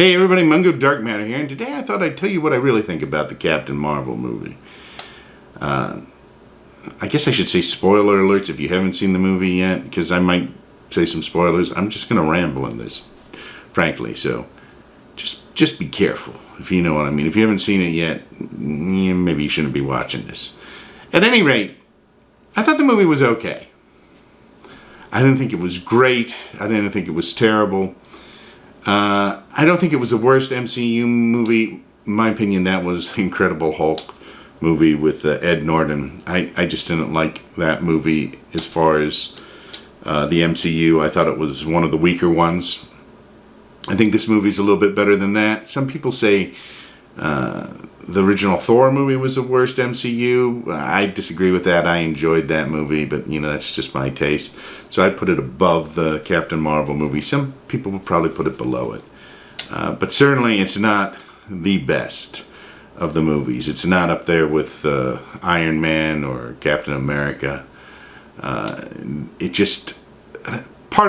Hey everybody, Mungo Dark Matter here, and today I thought I'd tell you what I really think about the Captain Marvel movie. I guess I should say spoiler alerts if you haven't seen the movie yet, because I might say some spoilers. I'm just going to ramble in this, frankly, so just be careful, if you know what I mean. If you haven't seen it yet, maybe you shouldn't be watching this. At any rate, I thought the movie was okay. I didn't think it was great. I didn't think it was terrible. I don't think it was the worst MCU movie. In my opinion, that was the Incredible Hulk movie with Ed Norton. I just didn't like that movie as far as the MCU. I thought it was one of the weaker ones. I think this movie's a little bit better than that. Some people say the original Thor movie was the worst MCU. I disagree with that. I enjoyed that movie, but that's just my taste. So I'd put it above the Captain Marvel movie. Some people would probably put it below it. But certainly it's not the best of the movies. It's not up there with Iron Man or Captain America. Part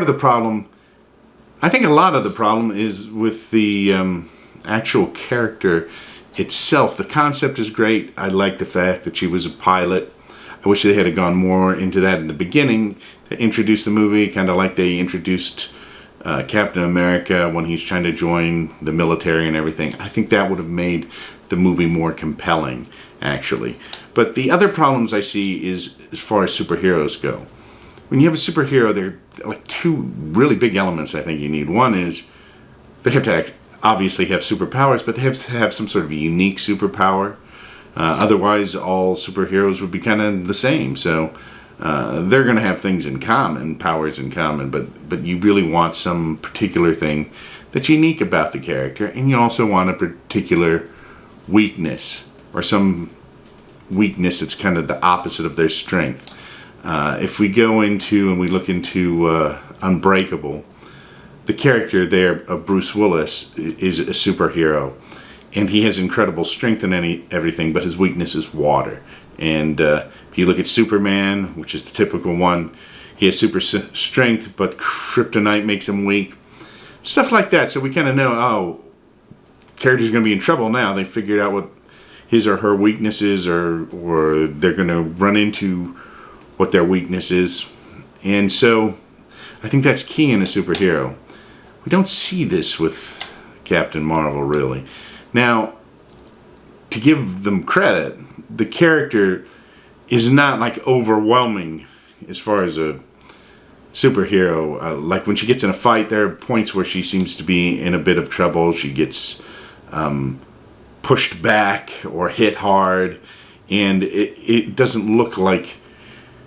of the problem, I think a lot of the problem is with the actual character itself. The concept is great. I like the fact that she was a pilot. I wish they had gone more into that in the beginning to introduce the movie, kind of like they introduced Captain America when he's trying to join the military and everything. I think that would have made the movie more compelling, actually. But the other problems I see is as far as superheroes go. When you have a superhero, there are like two really big elements I think you need. One is they have to obviously have superpowers, but they have to have some sort of a unique superpower. Otherwise, all superheroes would be kind of the same. So they're going to have things in common, powers in common, but you really want some particular thing that's unique about the character, and you also want a particular weakness, or some weakness that's kind of the opposite of their strength. If we go into and we look into Unbreakable, the character there of Bruce Willis is a superhero, and he has incredible strength in everything, but his weakness is water. And if you look at Superman, which is the typical one, he has super strength, but kryptonite makes him weak. Stuff like that. So we kind of know, character's going to be in trouble now. They figured out what his or her weakness is, or they're going to run into what their weakness is. And so I think that's key in a superhero. We don't see this with Captain Marvel, really. Now, to give them credit, the character is not like overwhelming as far as a superhero. Like when she gets in a fight, there are points where she seems to be in a bit of trouble. She gets pushed back or hit hard, and it doesn't look like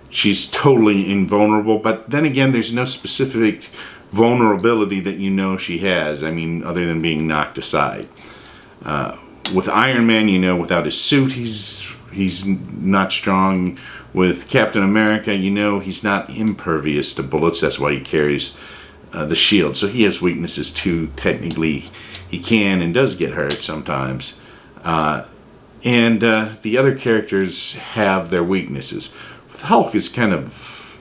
she's totally invulnerable. But then again, there's no specific vulnerability that she has. I mean, other than being knocked aside. With Iron Man, without his suit, he's not strong. With Captain America, he's not impervious to bullets. That's why he carries the shield. So he has weaknesses too. Technically, he can and does get hurt sometimes. And the other characters have their weaknesses. With Hulk is kind of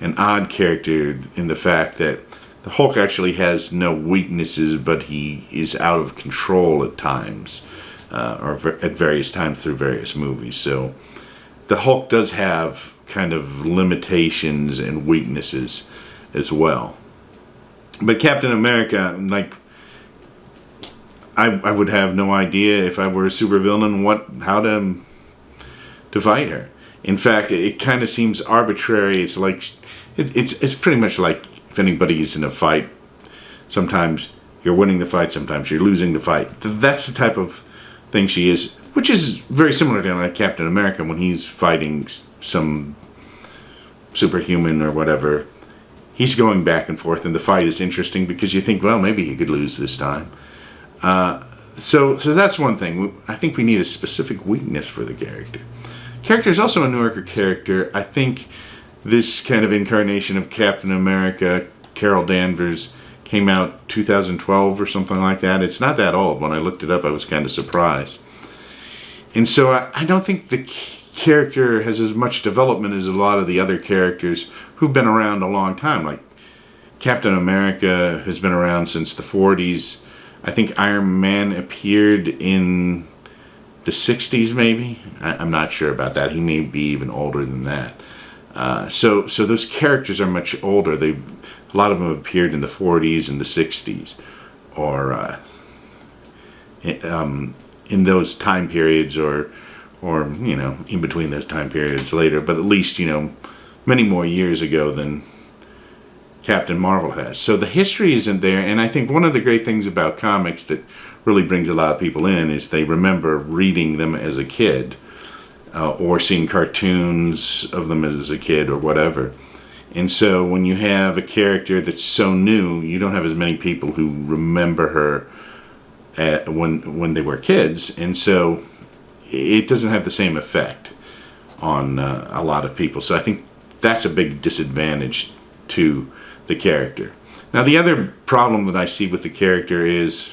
an odd character in the fact that the Hulk actually has no weaknesses, but he is out of control at times, or at various times through various movies. So the Hulk does have kind of limitations and weaknesses as well. But Captain America, I would have no idea if I were a supervillain how to fight her. In fact, it kind of seems arbitrary. It's like it's pretty much like if anybody is in a fight, sometimes you're winning the fight, sometimes you're losing the fight. That's the type of thing she is, which is very similar to like Captain America when he's fighting some superhuman or whatever. He's going back and forth, and the fight is interesting because you think, well, maybe he could lose this time. So that's one thing. I think we need a specific weakness for the character. Character is also a newer character. I think this kind of incarnation of Captain America, Carol Danvers, came out 2012 or something like that. It's not that old. When I looked it up, I was kind of surprised. And so I don't think the character has as much development as a lot of the other characters who've been around a long time. Like Captain America has been around since the 40s. I think Iron Man appeared in the 60s, maybe. I'm not sure about that. He may be even older than that. So those characters are much older. A lot of them appeared in the 40s and the 60s, or in those time periods, or in between those time periods later. But at least many more years ago than Captain Marvel has. So the history isn't there, and I think one of the great things about comics that really brings a lot of people in is they remember reading them as a kid, or seeing cartoons of them as a kid or whatever. And so when you have a character that's so new, you don't have as many people who remember her when they were kids, and so it doesn't have the same effect on a lot of people. So I think that's a big disadvantage to the character. Now, the other problem that I see with the character is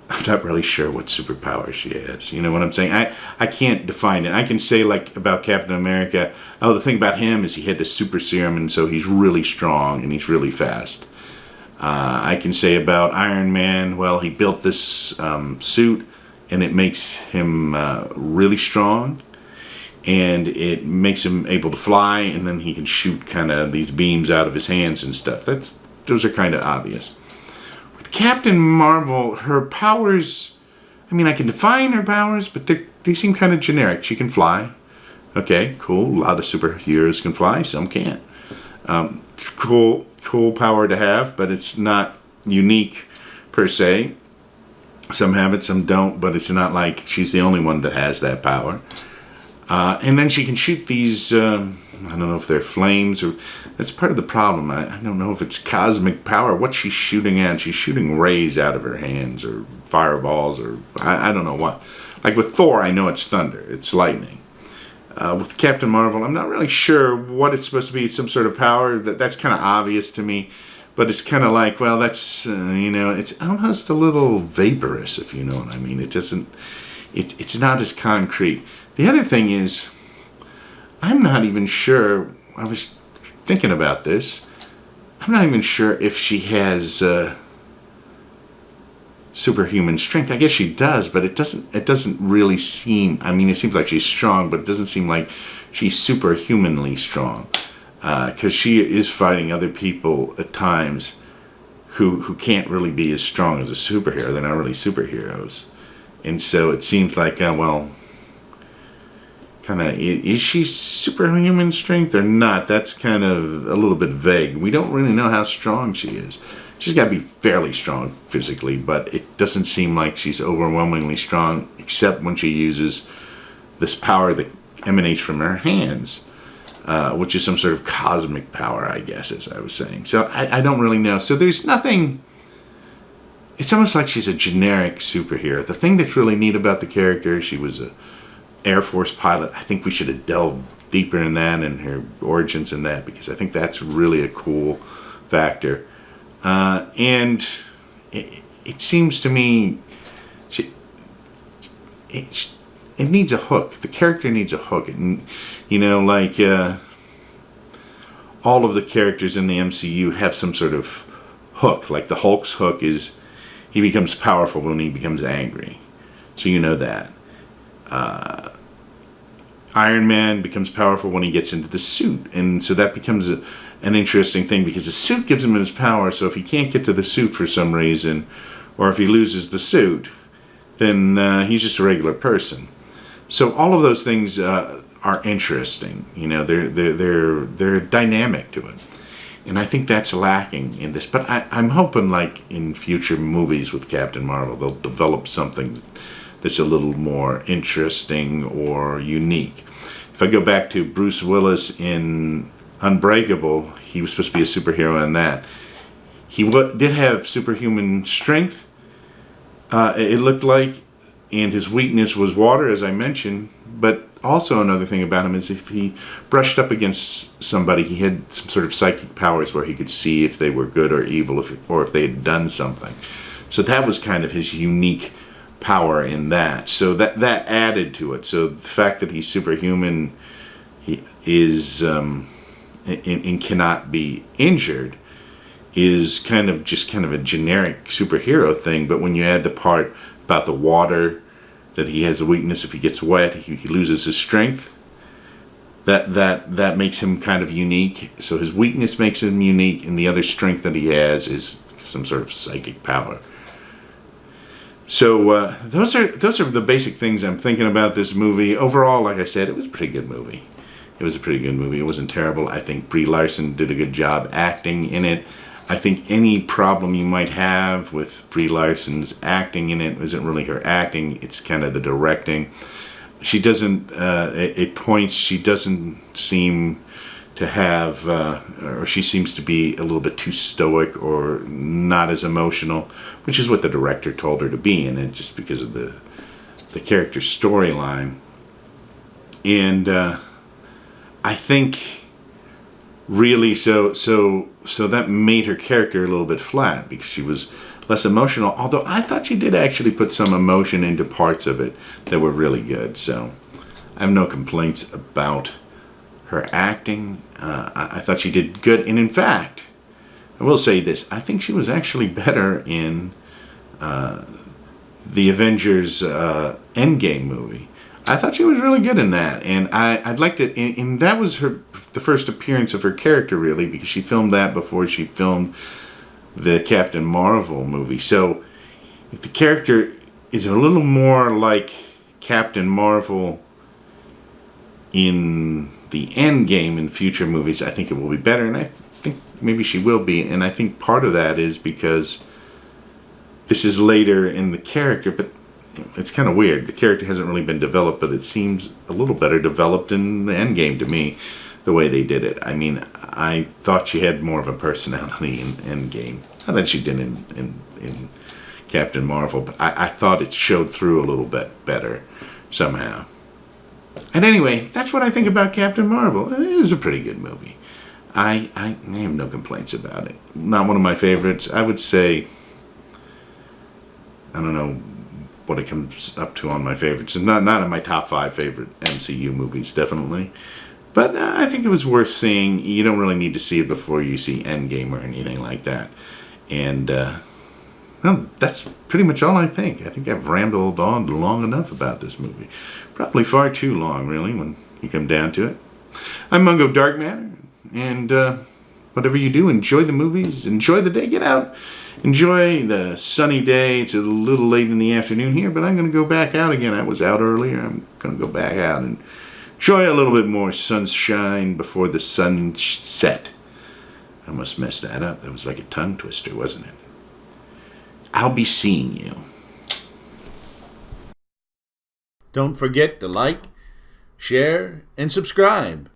I'm not really sure what superpower she has. You know what I'm saying? I can't define it. I can say, like, about Captain America, oh, the thing about him is he had the super serum, and so he's really strong and he's really fast. I can say about Iron Man, well, he built this suit, and it makes him really strong, and it makes him able to fly, and then he can shoot kind of these beams out of his hands and stuff. Those are kind of obvious. With Captain Marvel, her powers, I mean, I can define her powers, but they seem kind of generic. She can fly. Okay, cool. A lot of superheroes can fly. Some can't. It's cool power to have, but it's not unique per se. Some have it, some don't, but it's not like she's the only one that has that power. And then she can shoot these, I don't know if they're flames, or that's part of the problem. I don't know if it's cosmic power. What she's shooting at? She's shooting rays out of her hands, or fireballs, or I don't know what. Like with Thor, I know it's thunder, it's lightning. With Captain Marvel, I'm not really sure what it's supposed to be. It's some sort of power. That's kind of obvious to me. But it's kind of like, well, that's, it's almost a little vaporous, if you know what I mean. It doesn't, it's not as concrete. The other thing is, I'm not even sure, I was thinking about this, I'm not even sure if she has superhuman strength. I guess she does, but it doesn't really seem, I mean, it seems like she's strong, but it doesn't seem like she's superhumanly strong. Because she is fighting other people at times who can't really be as strong as a superhero. They're not really superheroes. And so it seems like, well, kind of, is she superhuman strength or not? That's kind of a little bit vague. We don't really know how strong she is. She's got to be fairly strong physically, but it doesn't seem like she's overwhelmingly strong, except when she uses this power that emanates from her hands. Which is some sort of cosmic power, I guess, as I was saying. So I don't really know. So there's nothing, it's almost like she's a generic superhero. The thing that's really neat about the character, she was a Air Force pilot. I think we should have delved deeper in that and her origins in that, because I think that's really a cool factor. And it seems to me it needs a hook. The character needs a hook. And, like all of the characters in the MCU have some sort of hook. Like the Hulk's hook is he becomes powerful when he becomes angry. So you know that. Iron Man becomes powerful when he gets into the suit. And so that becomes an interesting thing, because the suit gives him his power. So if he can't get to the suit for some reason, or if he loses the suit, then he's just a regular person. So all of those things are interesting. They're dynamic to it, and I think that's lacking in this. But I'm hoping, like in future movies with Captain Marvel, they'll develop something that's a little more interesting or unique. If I go back to Bruce Willis in Unbreakable, he was supposed to be a superhero in that. He did have superhuman strength. It looked like. And his weakness was water, as I mentioned. But also another thing about him is if he brushed up against somebody, he had some sort of psychic powers where he could see if they were good or evil, or if they had done something. So that was kind of his unique power in that. So that added to it. So the fact that he's superhuman, he is and cannot be injured, is kind of a generic superhero thing, but when you add the part about the water, that he has a weakness if he gets wet, he loses his strength. That makes him kind of unique. So his weakness makes him unique, and the other strength that he has is some sort of psychic power. So those are the basic things I'm thinking about this movie. Overall, like I said, it was a pretty good movie. It was a pretty good movie. It wasn't terrible. I think Brie Larson did a good job acting in it. I think any problem you might have with Brie Larson's acting in it isn't really her acting. It's kind of the directing. She doesn't, at points, she doesn't seem to have, or she seems to be a little bit too stoic or not as emotional, which is what the director told her to be in it, just because of the character storyline. And I think really so that made her character a little bit flat, because she was less emotional, although I thought she did actually put some emotion into parts of it that were really good. So I have no complaints about her acting. I thought she did good, and in fact, I will say this, I think she was actually better in the Avengers Endgame movie. I thought she was really good in that, and I'd like to, and that was the first appearance of her character, really, because she filmed that before she filmed the Captain Marvel movie. So if the character is a little more like Captain Marvel in the Endgame in future movies, I think it will be better, and I think maybe she will be, and I think part of that is because this is later in the character, but it's kind of weird. The character hasn't really been developed, but it seems a little better developed in the Endgame to me, the way they did it. I mean, I thought she had more of a personality in Endgame. Not that she did in Captain Marvel, but I thought it showed through a little bit better somehow. And anyway, that's what I think about Captain Marvel. It was a pretty good movie. I have no complaints about it. Not one of my favorites. I would say, I don't know what it comes up to on my favorites. It's not in my top 5 favorite MCU movies, definitely. But I think it was worth seeing. You don't really need to see it before you see Endgame or anything like that. And, well, that's pretty much all I think. I think I've rambled on long enough about this movie. Probably far too long, really, when you come down to it. I'm Mungo Dark Matter, and whatever you do, enjoy the movies, enjoy the day, get out, enjoy the sunny day. It's a little late in the afternoon here, but I'm going to go back out again. I was out earlier. I'm going to go back out and enjoy a little bit more sunshine before the sun set. I almost messed that up. That was like a tongue twister, wasn't it? I'll be seeing you. Don't forget to like, share, and subscribe.